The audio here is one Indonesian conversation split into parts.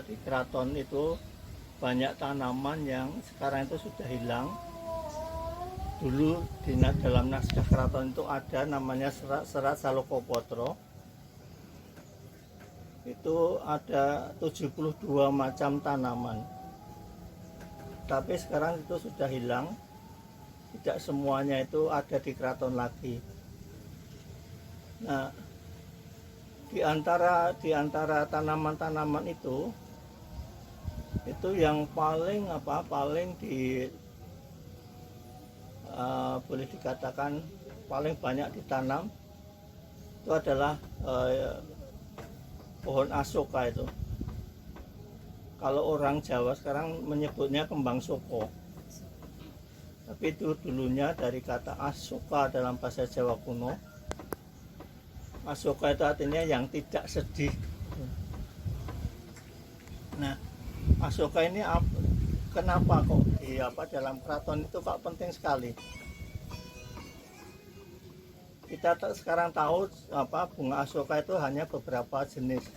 di keraton itu banyak tanaman yang sekarang itu sudah hilang. Dulu dalam naskah keraton itu ada namanya serat Salokopotro. Itu ada 72 macam tanaman. Tapi sekarang itu sudah hilang. Tidak semuanya itu ada di keraton lagi. Nah, di antara tanaman-tanaman itu yang paling boleh dikatakan paling banyak ditanam itu adalah pohon asoka itu. Kalau orang Jawa sekarang menyebutnya kembang soko, tapi itu dulunya dari kata asoka dalam bahasa Jawa kuno. Asoka itu artinya yang tidak sedih. Nah, asoka ini kenapa kok dalam keraton itu kok penting sekali? Kita sekarang tahu bunga asoka itu hanya beberapa jenis.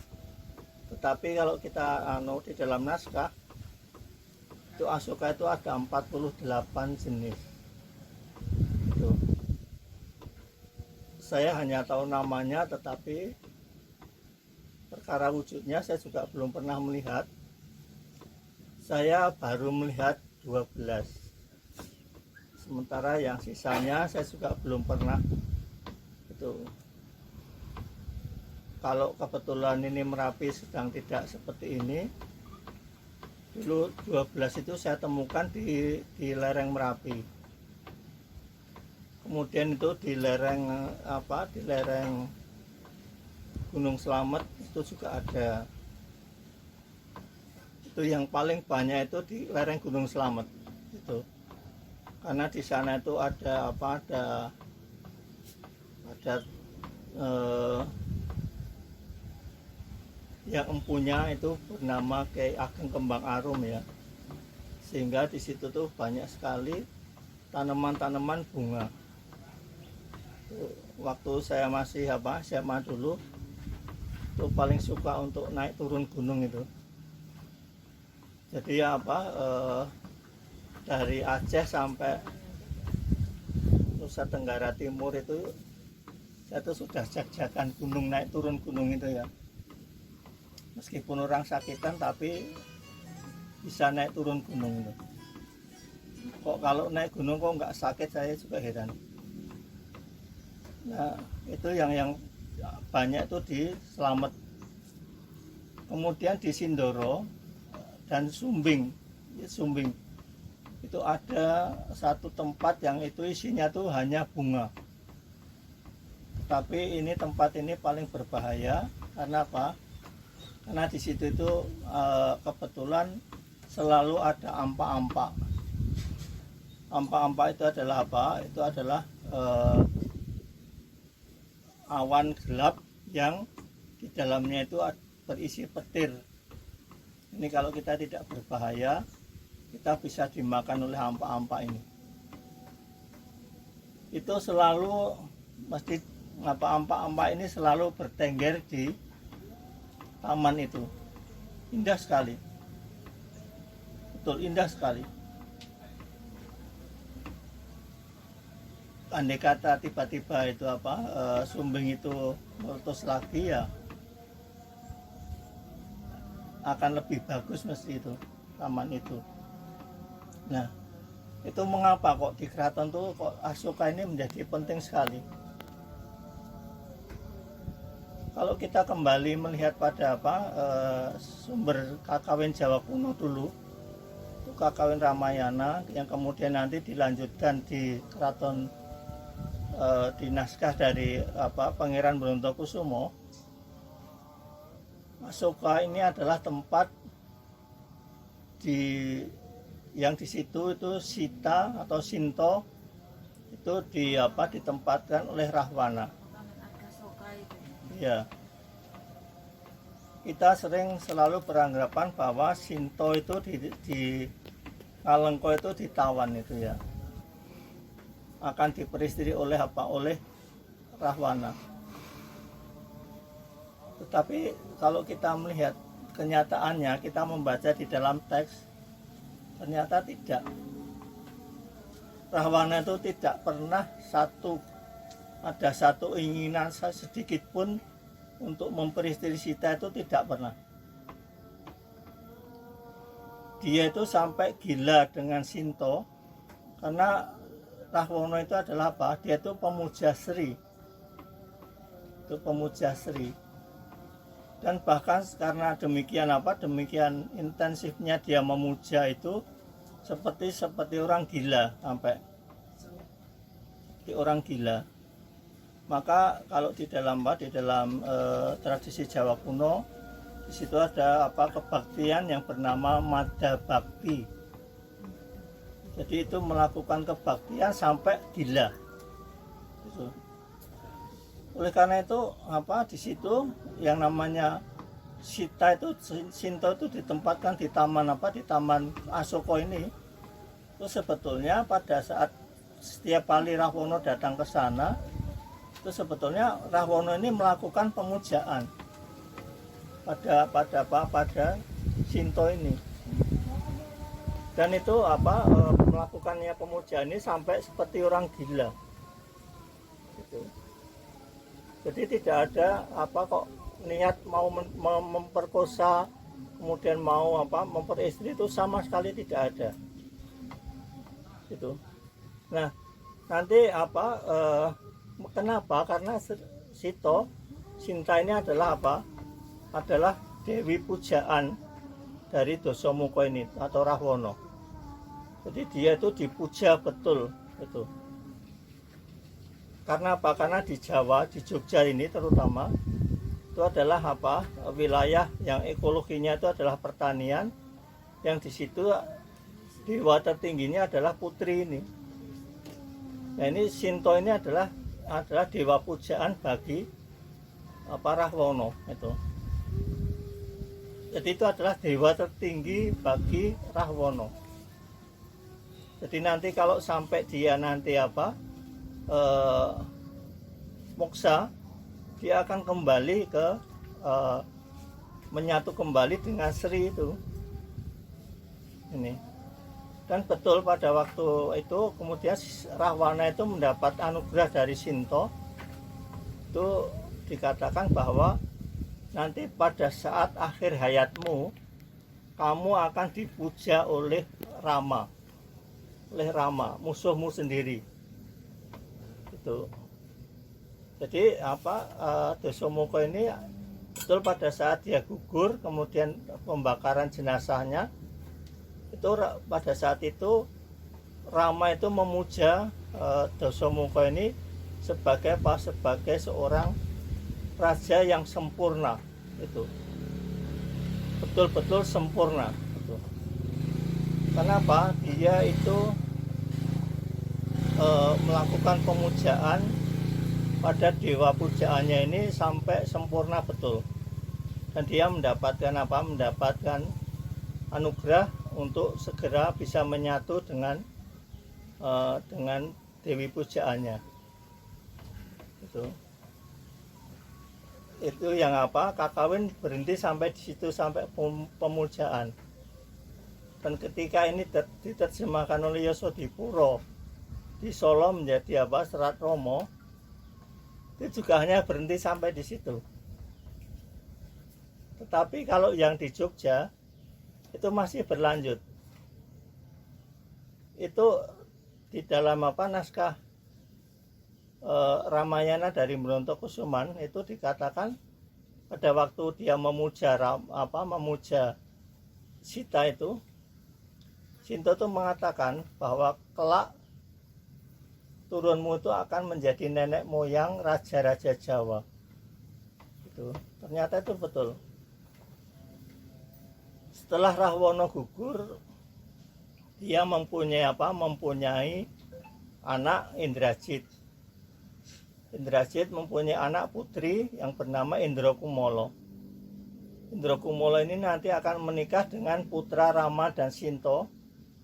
Tetapi kalau kita di dalam naskah itu asoka itu ada 48 jenis. Itu. Saya hanya tahu namanya, tetapi perkara wujudnya saya juga belum pernah melihat. Saya baru melihat 12. Sementara yang sisanya saya juga belum pernah. Itu. Kalau kebetulan ini Merapi sedang tidak seperti ini, dulu 12 itu saya temukan di lereng Merapi. Kemudian itu di lereng Gunung Slamet itu juga ada. Itu yang paling banyak itu di lereng Gunung Slamet itu. Karena di sana itu ada yang empunya itu bernama Kyai Ageng Kembang Arum ya, sehingga di situ tuh banyak sekali tanaman-tanaman bunga. Waktu saya masih SMA dulu, itu paling suka untuk naik turun gunung itu. Jadi dari Aceh sampai Nusa Tenggara Timur itu saya tuh sudah jak-jakan gunung, naik turun gunung itu ya. Meskipun orang sakitan tapi bisa naik turun gunung itu. Kok kalau naik gunung kok nggak sakit, saya juga heran. Nah, itu yang banyak itu di Slamet. Kemudian di Sindoro dan Sumbing itu ada satu tempat yang itu isinya tuh hanya bunga. Tapi ini tempat ini paling berbahaya karena apa? Karena di situ itu kebetulan selalu ada ampa-ampa. Ampa-ampa itu adalah apa? Itu adalah awan gelap yang di dalamnya itu berisi petir. Ini kalau kita tidak berbahaya, kita bisa dimakan oleh ampa-ampa ini. Itu selalu mesti ampa-ampa ini selalu bertengger di taman itu. Indah sekali. Betul, indah sekali. Andai kata tiba-tiba itu Sumbing itu meletus lagi ya, akan lebih bagus mesti itu taman itu. Nah, itu mengapa kok di keraton tuh kok asoka ini menjadi penting sekali? Kalau kita kembali melihat pada sumber kakawin Jawa kuno dulu, itu kakawin Ramayana yang kemudian nanti dilanjutkan di keraton di naskah dari Pangeran Brontokusumo. Asoka ini adalah tempat yang di situ itu Sita atau Sinto itu ditempatkan oleh Rahwana. Ya, kita selalu beranggapan bahwa Sinto itu di Kalengko itu ditawan itu ya, akan diperistri oleh Rahwana. Tetapi kalau kita melihat kenyataannya kita membaca di dalam teks, ternyata tidak. Rahwana itu tidak pernah ada satu keinginan sedikit pun untuk memperistri Sita, itu tidak pernah. Dia itu sampai gila dengan Sinta, karena Rahwana itu adalah apa? Dia itu pemuja Sri. Itu pemuja Sri. Dan bahkan karena demikian intensifnya dia memuja itu seperti orang gila, sampai seperti orang gila. Maka kalau di dalam tradisi Jawa kuno, di situ ada kebaktian yang bernama Madha Bakti. Jadi itu melakukan kebaktian sampai gila. Gitu. Oleh karena itu di situ yang namanya Sinta itu ditempatkan di taman di Taman Asoko ini. Itu sebetulnya pada saat setiap kali Rahwana datang ke sana, itu sebetulnya Rahwana ini melakukan pemujaan pada Sinta ini. Dan itu melakukannya pemujaan ini sampai seperti orang gila. Gitu. Jadi tidak ada kok niat mau memperkosa, kemudian mau memperistri, itu sama sekali tidak ada. Gitu. Nah, nanti kenapa? Karena Sinta ini adalah adalah dewi pujaan dari Dasamuka ini atau Rahwana. Jadi dia itu dipuja betul itu. Karena apa? Karena di Jawa, di Jogja ini terutama itu adalah wilayah yang ekologinya itu adalah pertanian, yang di situ dewa tertingginya adalah putri ini. Nah, ini Sinta ini adalah dewa pujaan bagi Rahwana itu. Jadi itu adalah dewa tertinggi bagi Rahwana. Jadi nanti kalau sampai dia nanti moksa, dia akan kembali ke menyatu kembali dengan Sri itu. Ini. Dan betul pada waktu itu kemudian Rahwana itu mendapat anugerah dari Sinta. Itu dikatakan bahwa nanti pada saat akhir hayatmu, kamu akan dipuja oleh Rama, musuhmu sendiri. Itu. Jadi Dasamuka ini betul pada saat dia gugur, kemudian pembakaran jenazahnya, itu pada saat itu Rama itu memuja Dasamuka ini sebagai seorang raja yang sempurna. Itu betul-betul sempurna itu. Kenapa? Dia itu melakukan pemujaan pada dewa pujaannya ini sampai sempurna betul, dan dia mendapatkan anugerah untuk segera bisa menyatu dengan dewi pujaannya. Itu yang Kakawin berhenti sampai di situ, sampai pemujaan. Dan ketika ini diterjemahkan oleh Yasodipuro di Solo menjadi Serat Romo, itu juga hanya berhenti sampai di situ. Tetapi kalau yang di Jogja itu masih berlanjut. Itu di dalam naskah Ramayana dari Brontokusuman itu dikatakan pada waktu dia memuja Sita itu, Sinta itu mengatakan bahwa kelak turunmu itu akan menjadi nenek moyang raja-raja Jawa. Itu ternyata itu betul. Setelah Rahwana gugur, dia mempunyai anak Indrajit. Indrajit mempunyai anak putri yang bernama Indrakumala. Indrakumala ini nanti akan menikah dengan putra Rama dan Sinta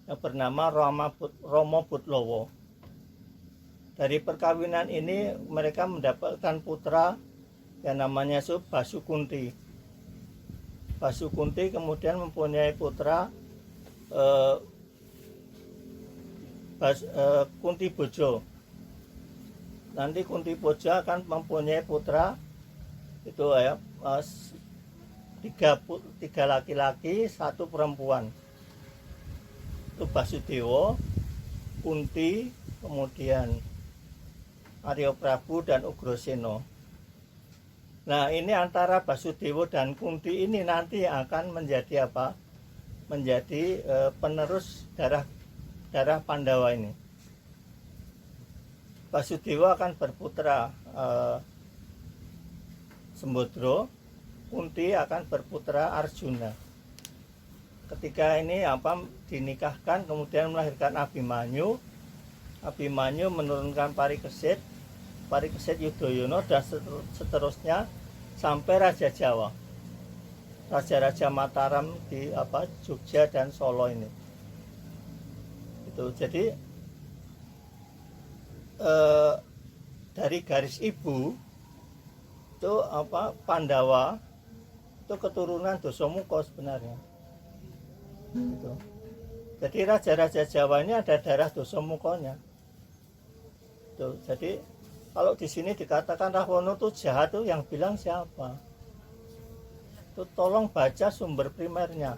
yang bernama Rama Butlawa. Dari perkawinan ini mereka mendapatkan putra yang namanya Basukunti. Basukunti kemudian mempunyai putra eh, Kunti Bojo. Nanti Kunti Bojo akan mempunyai putra itu ya, tiga laki-laki, satu perempuan. Itu Basudewa, Kunti, kemudian Arya Prabu dan Ugrasena. Nah, ini antara Basudewa dan Kunti ini nanti akan menjadi apa? Menjadi penerus darah Pandawa ini. Basudewa akan berputra Sembodra, Kunti akan berputra Arjuna. Ketika ini dinikahkan, kemudian melahirkan Abimanyu. Abimanyu menurunkan Parikesit Yudhoyono dan seterusnya sampai Raja Jawa, raja-raja Mataram di Jogja dan Solo ini. Itu jadi dari garis ibu itu Pandawa itu keturunan Dasamuka sebenarnya. Gitu. Jadi raja-raja Jawa ini ada darah Dasamukanya. Tuh, jadi kalau di sini dikatakan Rahwana itu jahat tuh yang bilang siapa? Tuh, tolong baca sumber primernya.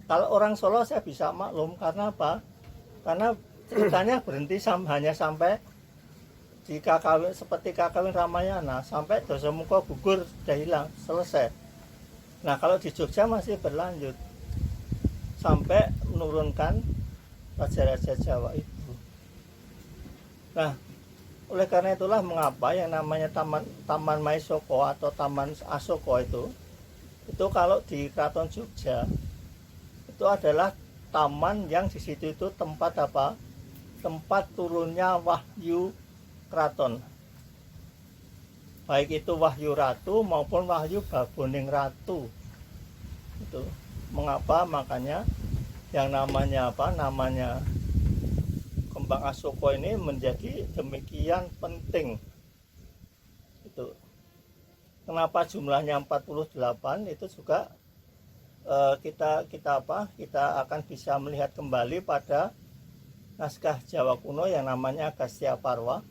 Kalau orang Solo saya bisa maklum karena apa? Karena ceritanya berhenti hanya sampai di seperti kakawin Ramayana, sampai Dasamuka gugur sudah hilang, selesai. Nah, kalau di Jogja masih berlanjut sampai menurunkan raja-raja Jawa itu. Nah, oleh karena itulah mengapa yang namanya Taman Maesoko atau Taman Asoko itu kalau di Keraton Jogja itu adalah taman yang di situ itu tempat tempat turunnya wahyu keraton, baik itu wahyu ratu maupun wahyu Baboning Ratu. Itu mengapa makanya yang namanya Kembang Asoko ini menjadi demikian penting. Itu kenapa jumlahnya 48 itu juga kita akan bisa melihat kembali pada naskah Jawa kuno yang namanya Agastya Parwa